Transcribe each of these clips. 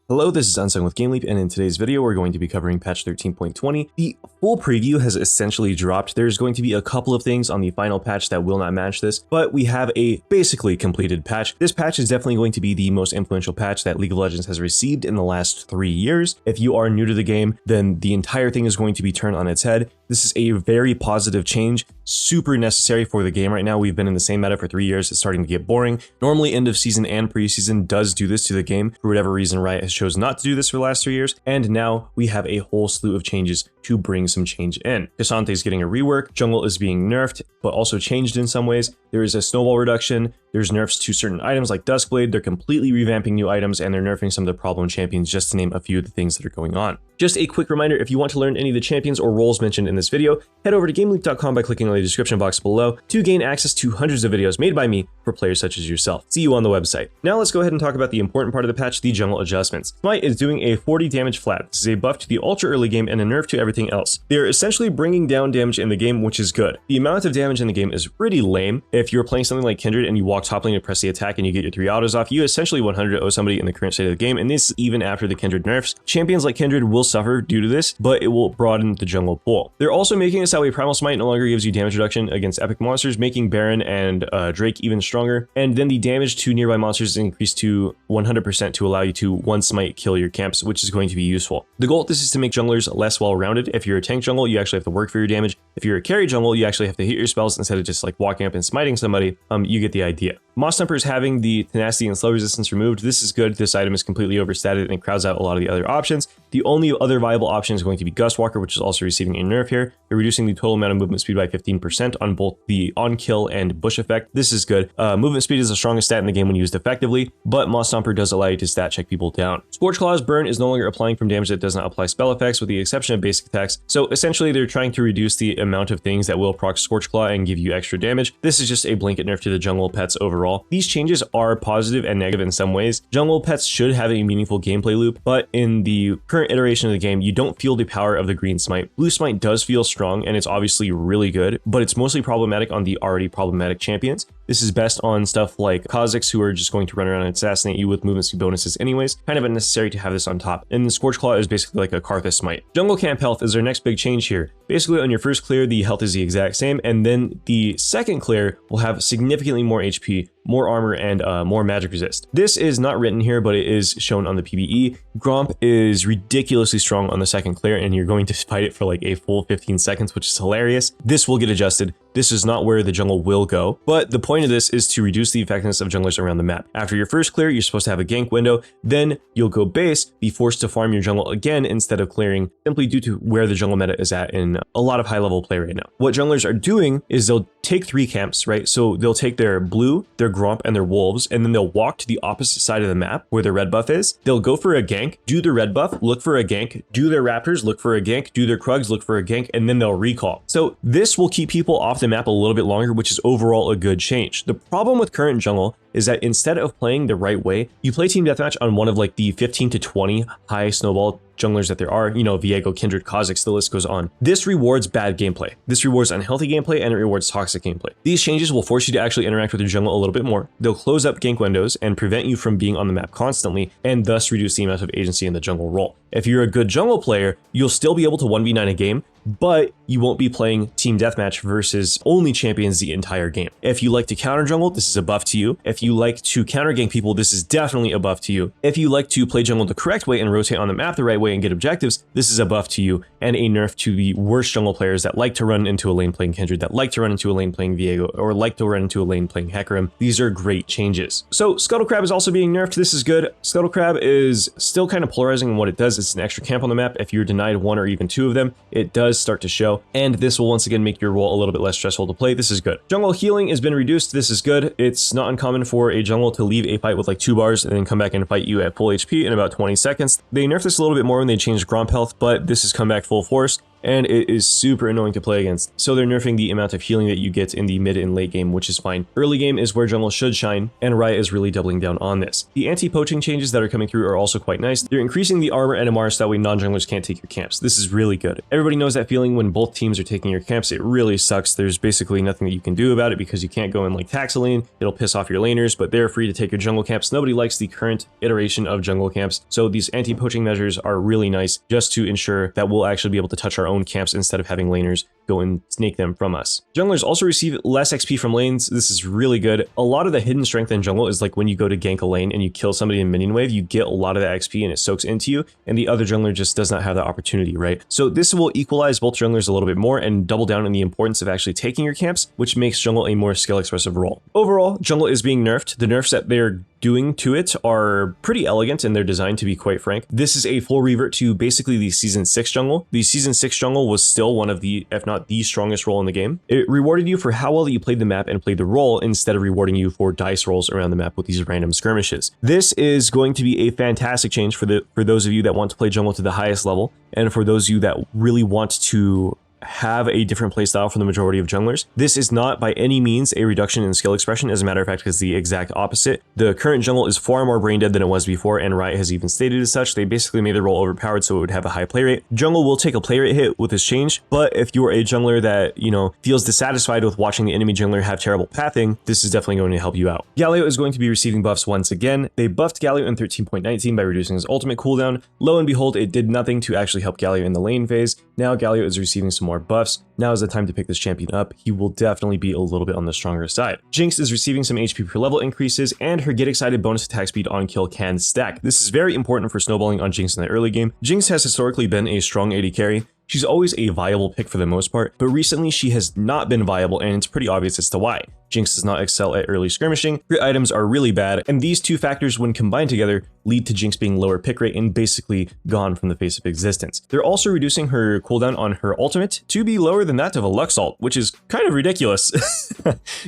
Hello, this is Unsung with GameLeap, and in today's video we're going to be covering patch 13.20. The full preview has essentially dropped. There's going to be a couple of things on the final patch that will not match this, but we have a basically completed patch. This patch is definitely going to be the most influential patch that League of Legends has received in the last 3 years. If you are new to the game, then the entire thing is going to be turned on its head. This is a very positive change, super necessary for the game right now. We've been in the same meta for 3 years. It's starting to get boring. Normally end of season and preseason does do this to the game. For whatever reason, Riot has chosen not to do this for the last 3 years, and now we have a whole slew of changes to bring some change in. Cassante is getting a rework, jungle is being nerfed, but also changed in some ways. There is a snowball reduction, there's nerfs to certain items like Duskblade, they're completely revamping new items, and they're nerfing some of the problem champions, just to name a few of the things that are going on. Just a quick reminder, if you want to learn any of the champions or roles mentioned in this video, head over to GameLeap.com by clicking on the description box below to gain access to hundreds of videos made by me for players such as yourself. See you on the website. Now let's go ahead and talk about the important part of the patch, the jungle adjustments. Smite is doing a 40 damage flat. This is a buff to the ultra early game and a nerf to everything else. They're essentially bringing down damage in the game, which is good. The amount of damage in the game is pretty lame. If you're playing something like Kindred and you walk top lane to press the attack and you get your 3 autos off, you essentially 100-0 somebody in the current state of the game, and this is even after the Kindred nerfs. Champions like Kindred will suffer due to this, but it will broaden the jungle pool. They're also making it so a Primal Smite no longer gives you damage reduction against epic monsters, making Baron and Drake even stronger, and then the damage to nearby monsters is increased to 100% to allow you to one smite kill your camps, which is going to be useful. The goal of this is to make junglers less well-rounded. If you're a tank jungle, you actually have to work for your damage. If you're a carry jungle, you actually have to hit your spells instead of just like walking up and smiting somebody. You get the idea. Moss Thumper is having the tenacity and slow resistance removed. This is good. This item is completely overstated and it crowds out a lot of the other options. The only other viable option is going to be Gustwalker, which is also receiving a nerf here. They're reducing the total amount of movement speed by 15% on both the on-kill and bush effect. This is good. Movement speed is the strongest stat in the game when used effectively, but Moss Thumper does allow you to stat check people down. Scorchclaw's burn is no longer applying from damage that does not apply spell effects, with the exception of basic attacks. So essentially they're trying to reduce the amount of things that will proc Scorchclaw and give you extra damage. This is just a blanket nerf to the jungle pets overall. These changes are positive and negative in some ways. Jungle pets should have a meaningful gameplay loop, but in the current iteration of the game, you don't feel the power of the green smite. Blue smite does feel strong and it's obviously really good, but it's mostly problematic on the already problematic champions. This is best on stuff like Kha'Zix, who are just going to run around and assassinate you with movement speed bonuses anyways. Kind of unnecessary to have this on top. And the Scorchclaw is basically like a Karthus smite. Jungle camp health is their next big change here. Basically on your first clear, the health is the exact same, and then the second clear will have significantly more HP, more armor, and more magic resist. This is not written here, but it is shown on the PvE. Gromp is ridiculously strong on the second clear, and you're going to fight it for like a full 15 seconds, which is hilarious. This will get adjusted. This is not where the jungle will go, but the point of this is to reduce the effectiveness of junglers around the map. After your first clear, you're supposed to have a gank window, then you'll go base, be forced to farm your jungle again instead of clearing, simply due to where the jungle meta is at in a lot of high-level play right now. What junglers are doing is they'll take 3 camps, right? So they'll take their blue, their Gromp, and their wolves, and then they'll walk to the opposite side of the map where their red buff is. They'll go for a gank, do the red buff, look for a gank, do their raptors, look for a gank, do their Krugs, look for a gank, and then they'll recall. So this will keep people off the map a little bit longer, which is overall a good change. The problem with current jungle is that instead of playing the right way, you play team deathmatch on one of like the 15 to 20 high snowball junglers that there are, you know, Viego, Kindred, Kha'Zix, the list goes on. This rewards bad gameplay. This rewards unhealthy gameplay, and it rewards toxic gameplay. These changes will force you to actually interact with your jungle a little bit more. They'll close up gank windows and prevent you from being on the map constantly, and thus reduce the amount of agency in the jungle role. If you're a good jungle player, you'll still be able to 1v9 a game, but you won't be playing team deathmatch versus only champions the entire game. If you like to counter jungle, this is a buff to you. If you like to counter gank people, this is definitely a buff to you. If you like to play jungle the correct way and rotate on the map the right way and get objectives, this is a buff to you, and a nerf to the worst jungle players that like to run into a lane playing Kindred, that like to run into a lane playing Viego, or like to run into a lane playing Hecarim. These are great changes. So Scuttlecrab is also being nerfed. This is good. Scuttlecrab is still kind of polarizing in what it does. It's an extra camp on the map. If you're denied 1 or even 2 of them, it does start to show, and this will once again make your role a little bit less stressful to play. This is good. Jungle healing has been reduced. This is good. It's not uncommon for a jungle to leave a fight with like 2 bars and then come back and fight you at full HP in about 20 seconds. They nerfed this a little bit more when they changed Gromp health, but this has come back full force. and it is super annoying to play against. So they're nerfing the amount of healing that you get in the mid and late game, which is fine. Early game is where jungle should shine, and Riot is really doubling down on this. The anti-poaching changes that are coming through are also quite nice. They're increasing the armor and MR so that way non-junglers can't take your camps. This is really good. Everybody knows that feeling when both teams are taking your camps. It really sucks. There's basically nothing that you can do about it because you can't go in like tax a lane. It'll piss off your laners, but they're free to take your jungle camps. Nobody likes the current iteration of jungle camps. So these anti-poaching measures are really nice just to ensure that we'll actually be able to touch our own camps instead of having laners go and snake them from us. Junglers also receive less XP from lanes. This is really good. A lot of the hidden strength in jungle is like when you go to gank a lane and you kill somebody in minion wave, you get a lot of that XP and it soaks into you, and the other jungler just does not have that opportunity, right? So this will equalize both junglers a little bit more and double down on the importance of actually taking your camps, which makes jungle a more skill expressive role. Overall, jungle is being nerfed. The nerfs that they're doing to it are pretty elegant in their design, to be quite frank. This is a full revert to basically the Season 6 jungle. The Season 6 jungle was still one of the, if not the strongest role in the game. It rewarded you for how well that you played the map and played the role instead of rewarding you for dice rolls around the map with these random skirmishes. This is going to be a fantastic change for those of you that want to play jungle to the highest level, and for those of you that really want to have a different playstyle from the majority of junglers. This is not by any means a reduction in skill expression. As a matter of fact, it's the exact opposite. The current jungle is far more brain dead than it was before, and Riot has even stated as such. They basically made the role overpowered so it would have a high play rate. Jungle will take a play rate hit with this change, but if you're a jungler that, you know, feels dissatisfied with watching the enemy jungler have terrible pathing, this is definitely going to help you out. Galio is going to be receiving buffs once again. They buffed Galio in 13.19 by reducing his ultimate cooldown. Lo and behold, it did nothing to actually help Galio in the lane phase. Now Galio is receiving some more buffs. Now is the time to pick this champion up. He will definitely be a little bit on the stronger side. Jinx is receiving some HP per level increases, and her Get Excited bonus attack speed on kill can stack. This is very important for snowballing on Jinx in the early game. Jinx has historically been a strong AD carry. She's always a viable pick for the most part, but recently she has not been viable, and it's pretty obvious as to why. Jinx does not excel at early skirmishing, crit items are really bad, and these two factors when combined together lead to Jinx being lower pick rate and basically gone from the face of existence. They're also reducing her cooldown on her ultimate to be lower than that of a Lux ult, which is kind of ridiculous.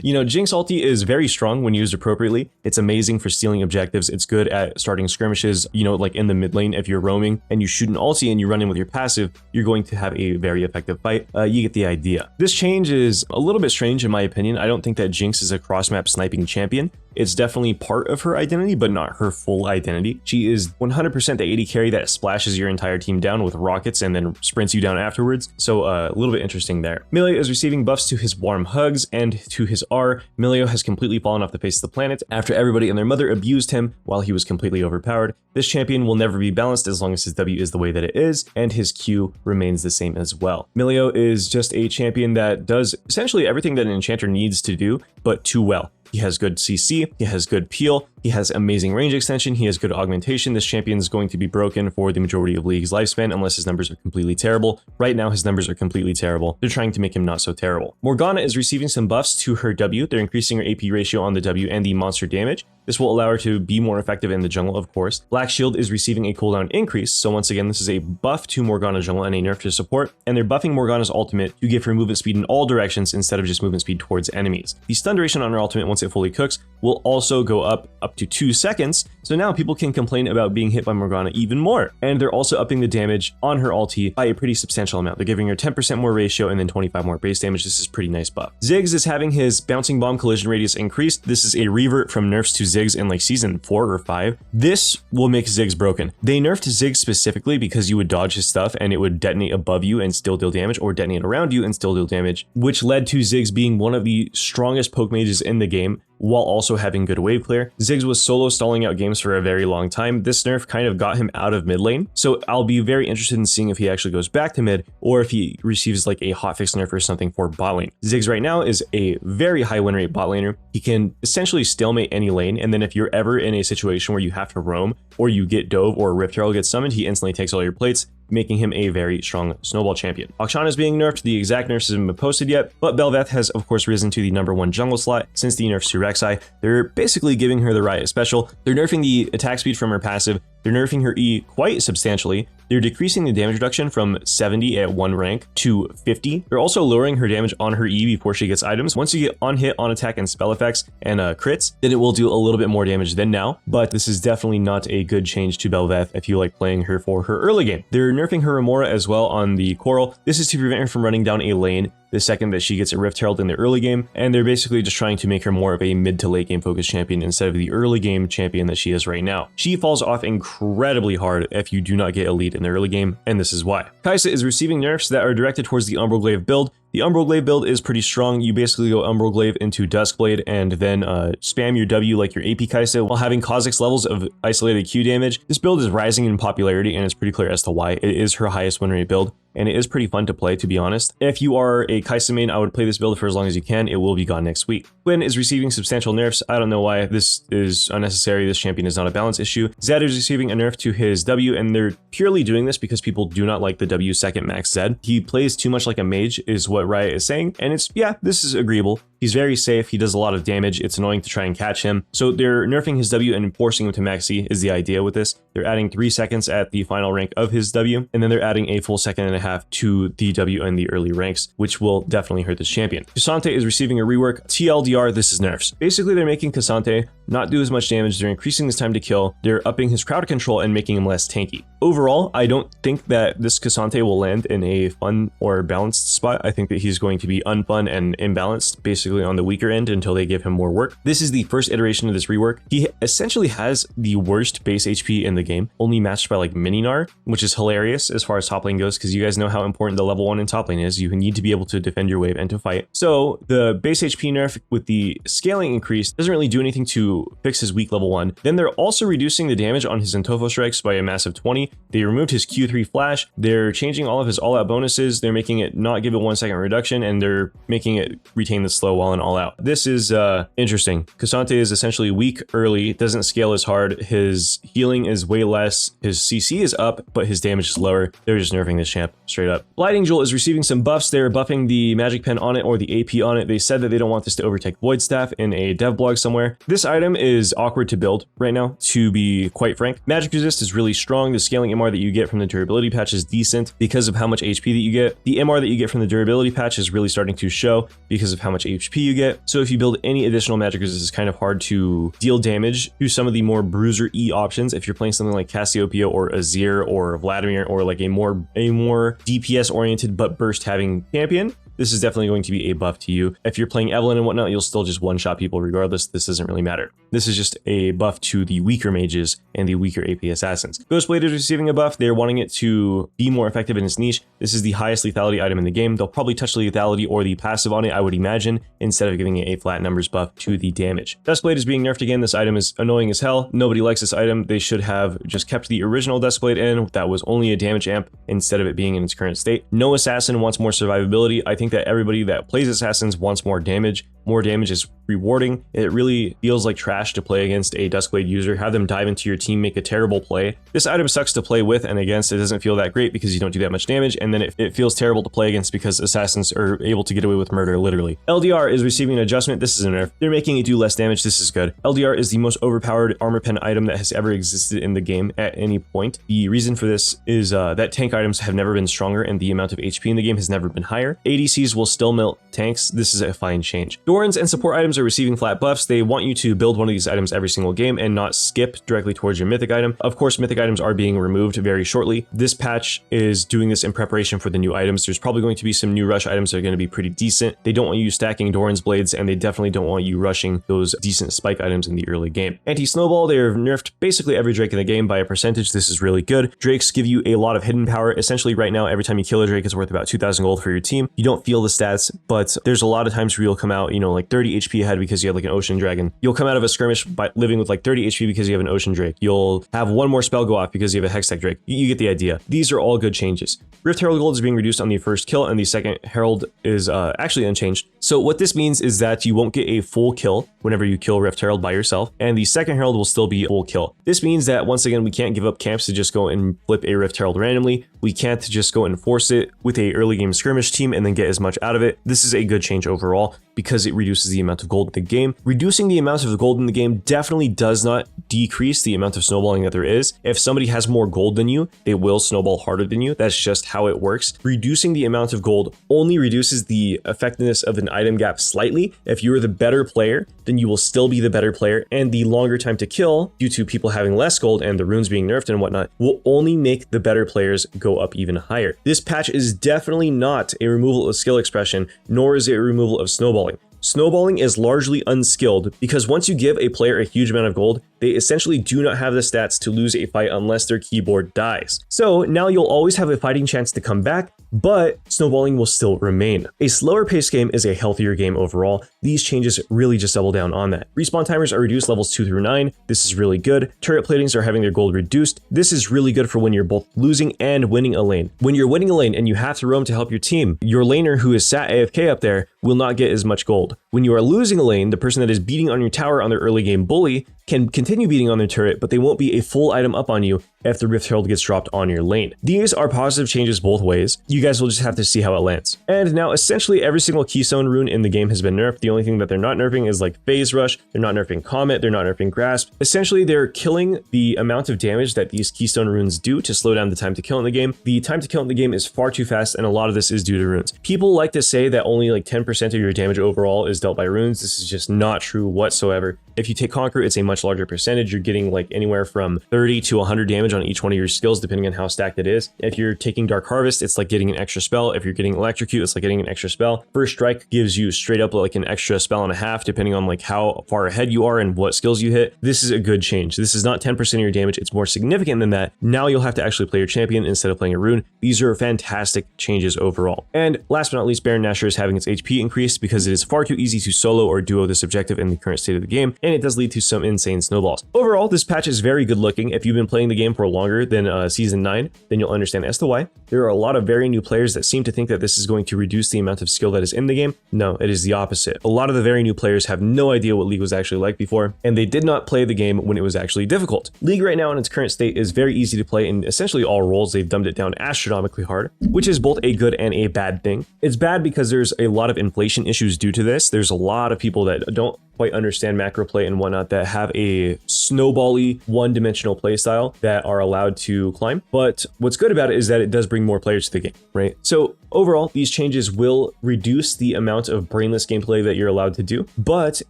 You know, Jinx ulti is very strong when used appropriately. It's amazing for stealing objectives. It's good at starting skirmishes, you know, like in the mid lane. If you're roaming and you shoot an ulti and you run in with your passive, you're going to have a very effective fight. You get the idea. This change is a little bit strange in my opinion. I don't think that Jinx is a cross-map sniping champion. It's definitely part of her identity, but not her full identity. She is 100% the AD carry that splashes your entire team down with rockets and then sprints you down afterwards. So a little bit interesting there. Milio is receiving buffs to his warm hugs and to his R. Milio has completely fallen off the face of the planet after everybody and their mother abused him while he was completely overpowered. This champion will never be balanced as long as his W is the way that it is, and his Q remains the same as well. Milio is just a champion that does essentially everything that an enchanter needs to do, but too well. He has good CC, he has good peel, he has amazing range extension, he has good augmentation. This champion is going to be broken for the majority of League's lifespan unless his numbers are completely terrible. Right now, his numbers are completely terrible. They're trying to make him not so terrible. Morgana is receiving some buffs to her W. They're increasing her AP ratio on the W and the monster damage. This will allow her to be more effective in the jungle, of course. Black Shield is receiving a cooldown increase, so once again, this is a buff to Morgana jungle and a nerf to support, and they're buffing Morgana's ultimate to give her movement speed in all directions instead of just movement speed towards enemies. The stun duration on her ultimate, once it fully cooks, will also go up to 2 seconds, so now people can complain about being hit by Morgana even more. And they're also upping the damage on her ulti by a pretty substantial amount. They're giving her 10% more ratio and then 25 more base damage. This is pretty nice buff. Ziggs is having his bouncing bomb collision radius increased. This is a revert from nerfs to Ziggs in like season 4 or 5. This will make Ziggs broken. They nerfed Ziggs specifically because you would dodge his stuff and it would detonate above you and still deal damage, or detonate around you and still deal damage, which led to Ziggs being one of the strongest poke mages in the game, while also having good wave clear. Ziggs was solo stalling out games for a very long time. This nerf kind of got him out of mid lane, so I'll be very interested in seeing if he actually goes back to mid or if he receives like a hotfix nerf or something for bot lane. Ziggs right now is a very high win rate bot laner. He can essentially stalemate any lane, and then if you're ever in a situation where you have to roam or you get dove or Rift Herald gets summoned, he instantly takes all your plates, making him a very strong snowball champion. Akshan is being nerfed. The exact nerfs haven't been posted yet, but Bel'Veth has of course risen to the #1 jungle slot since the nerfs to Rek'Sai. They're basically giving her the Riot special. They're nerfing the attack speed from her passive. They're nerfing her E quite substantially. They're decreasing the damage reduction from 70 at 1 rank to 50. They're also lowering her damage on her E before she gets items. Once you get on hit, on attack, and spell effects and crits, then it will do a little bit more damage than now. But this is definitely not a good change to Bel'Veth if you like playing her for her early game. They're nerfing her Remora as well on the Coral. This is to prevent her from running down a lane the second that she gets a Rift Herald in the early game, and they're basically just trying to make her more of a mid to late game focused champion instead of the early game champion that she is right now. She falls off incredibly hard if you do not get a lead in the early game, and this is why. Kai'Sa is receiving nerfs that are directed towards the Umbral Glaive build. The Umbral Glaive build is pretty strong. You basically go Umbral Glaive into Duskblade and then spam your W like your AP Kai'Sa while having Kha'Zix levels of isolated Q damage. This build is rising in popularity, and it's pretty clear as to why. It is her highest win rate build, and it is pretty fun to play, to be honest. If you are a Kai'Sa main, I would play this build for as long as you can. It will be gone next week. Quinn is receiving substantial nerfs. I don't know why. This is unnecessary. This champion is not a balance issue. Zed is receiving a nerf to his W, and they're purely doing this because people do not like the W second max Zed. He plays too much like a mage, is what Riot is saying, and it's, yeah, this is agreeable. He's very safe. He does a lot of damage. It's annoying to try and catch him. So they're nerfing his W and forcing him to max C is the idea with this. They're adding 3 seconds at the final rank of his W, and then they're adding a full second and a half to the W in the early ranks, which will definitely hurt this champion. K'Sante is receiving a rework. TLDR, this is nerfs. Basically, they're making K'Sante not do as much damage. They're increasing his time to kill. They're upping his crowd control and making him less tanky. Overall, I don't think that this K'Sante will land in a fun or balanced spot. I think that he's going to be unfun and imbalanced, basically on the weaker end until they give him more work. This is the first iteration of this rework. He essentially has the worst base HP in the game, only matched by like Mini-Gnar, which is hilarious as far as top lane goes, because you guys know how important the level 1 in top lane is. You need to be able to defend your wave and to fight. So the base HP nerf with the scaling increase doesn't really do anything to fix his weak level 1. Then they're also reducing the damage on his Intofo strikes by a massive 20. They removed his Q3 flash. They're changing all of his all-out bonuses. They're making it not give it 1 second reduction, and they're making it retain the slow while in all-out. This is interesting. K'Sante is essentially weak early, doesn't scale as hard. His healing is way less. His CC is up, but his damage is lower. They're just nerfing this champ straight up. Blighting Jewel is receiving some buffs. They're buffing the magic pen on it or the AP on it. They said that they don't want this to overtake Void Staff in a dev blog somewhere. This item is awkward to build right now, to be quite frank. Magic resist is really strong. The scaling MR that you get from the durability patch is decent because of how much HP that you get. The MR that you get from the durability patch is really starting to show because of how much HP you get. So if you build any additional magic resist, it's kind of hard to deal damage to some of the more bruiser E options. If you're playing something like Cassiopeia or Azir or Vladimir or like a more DPS oriented but burst having champion, this is definitely going to be a buff to you. If you're playing Evelynn and whatnot, you'll still just one-shot people regardless. This doesn't really matter. This is just a buff to the weaker mages and the weaker AP assassins. Ghostblade is receiving a buff. They're wanting it to be more effective in its niche. This is the highest lethality item in the game. They'll probably touch the lethality or the passive on it, I would imagine, instead of giving it a flat numbers buff to the damage. Duskblade is being nerfed again. This item is annoying as hell. Nobody likes this item. They should have just kept the original Duskblade in. That was only a damage amp instead of it being in its current state. No assassin wants more survivability. I think that everybody that plays assassins wants more damage. More damage is rewarding. It really feels like trash to play against a Duskblade user. Have them dive into your team, make a terrible play. This item sucks to play with and against. It doesn't feel that great because you don't do that much damage, and then it feels terrible to play against because assassins are able to get away with murder, literally. LDR is receiving an adjustment. This is a nerf. They're making it do less damage. This is good. LDR is the most overpowered armor pen item that has ever existed in the game at any point. The reason for this is that tank items have never been stronger and the amount of HP in the game has never been higher. ADCs will still melt tanks. This is a fine change. Dorans and support items are receiving flat buffs. They want you to build one of these items every single game and not skip directly towards your mythic item. Of course, mythic items are being removed very shortly. This patch is doing this in preparation for the new items. There's probably going to be some new rush items that are going to be pretty decent. They don't want you stacking Doran's blades, and they definitely don't want you rushing those decent spike items in the early game. Anti-snowball, they're nerfed basically every Drake in the game by a percentage. This is really good. Drakes give you a lot of hidden power. Essentially right now, every time you kill a Drake, it's worth about 2,000 gold for your team. You don't feel the stats, but there's a lot of times where you'll come out, you know, like 30 HP ahead because you have like an ocean dragon. You'll come out of a skirmish by living with like 30 HP because you have an ocean drake. You'll have one more spell go off because you have a hextech drake. You get the idea. These are all good changes. Rift Herald gold is being reduced on the first kill, and the second herald is actually unchanged. So what this means is that you won't get a full kill whenever you kill Rift Herald by yourself, and the second herald will still be a full kill. This means that once again, we can't give up camps to just go and flip a Rift Herald randomly. We can't just go and force it with a early game skirmish team and then get as much out of it. This is a good change overall because it it reduces the amount of gold in the game. Reducing the amount of gold in the game definitely does not decrease the amount of snowballing that there is. If somebody has more gold than you, they will snowball harder than you. That's just how it works. Reducing the amount of gold only reduces the effectiveness of an item gap slightly. If you're the better player, then you will still be the better player, and the longer time to kill, due to people having less gold and the runes being nerfed and whatnot, will only make the better players go up even higher. This patch is definitely not a removal of skill expression, nor is it a removal of snowballing. Snowballing is largely unskilled because once you give a player a huge amount of gold, they essentially do not have the stats to lose a fight unless their keyboard dies. So now you'll always have a fighting chance to come back, but snowballing will still remain. A slower paced game is a healthier game overall. These changes really just double down on that. Respawn timers are reduced levels 2 through 9. This is really good. Turret platings are having their gold reduced. This is really good for when you're both losing and winning a lane. When you're winning a lane and you have to roam to help your team, your laner who is sat AFK up there will not get as much gold. When you are losing a lane, the person that is beating on your tower on their early game bully can continue beating on their turret, but they won't be a full item up on you if the Rift Herald gets dropped on your lane. These are positive changes both ways. You guys will just have to see how it lands. And now essentially every single keystone rune in the game has been nerfed. The only thing that they're not nerfing is like Phase Rush, they're not nerfing Comet, they're not nerfing Grasp. Essentially they're killing the amount of damage that these keystone runes do to slow down the time to kill in the game. The time to kill in the game is far too fast, and a lot of this is due to runes. People like to say that only like 10% of your damage overall is dealt by runes. This is just not true whatsoever. If you take Conquer, it's a much larger percentage. You're getting like anywhere from 30 to 100 damage on each one of your skills, depending on how stacked it is. If you're taking Dark Harvest, it's like getting an extra spell. If you're getting Electrocute, it's like getting an extra spell. First Strike gives you straight up like an extra spell and a half, depending on like how far ahead you are and what skills you hit. This is a good change. This is not 10% of your damage. It's more significant than that. Now you'll have to actually play your champion instead of playing a rune. These are fantastic changes overall. And last but not least, Baron Nashor is having its HP increased because it is far too easy to solo or duo this objective in the current state of the game, and it does lead to some insane snowballs. Overall, this patch is very good looking. If you've been playing the game for longer than Season 9, then you'll understand as to why. There are a lot of very new players that seem to think that this is going to reduce the amount of skill that is in the game. No, it is the opposite. A lot of the very new players have no idea what League was actually like before, and they did not play the game when it was actually difficult. League right now in its current state is very easy to play in essentially all roles. They've dumbed it down astronomically hard, which is both a good and a bad thing. It's bad because there's a lot of inflation issues due to this. There's a lot of people that don't quite understand macro play and whatnot that have a snowbally one-dimensional playstyle that are allowed to climb. But what's good about it is that it does bring more players to the game, right? So overall, these changes will reduce the amount of brainless gameplay that you're allowed to do. But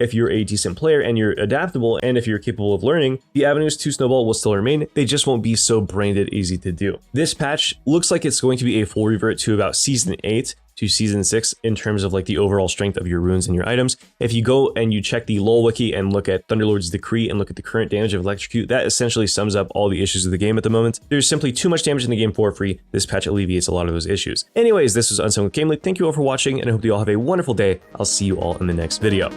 if you're a decent player and you're adaptable and if you're capable of learning, the avenues to snowball will still remain. They just won't be so brain dead easy to do. This patch looks like it's going to be a full revert to about Season 8 to Season 6 in terms of like the overall strength of your runes and your items. If you go and you check the LoL wiki and look at Thunderlord's Decree and look at the current damage of Electrocute, that essentially sums up all the issues of the game at the moment. There's simply too much damage in the game for free. This patch alleviates a lot of those issues. Anyways, this was Unsung with Game Leak. Thank you all for watching, and I hope you all have a wonderful day. I'll see you all in the next video.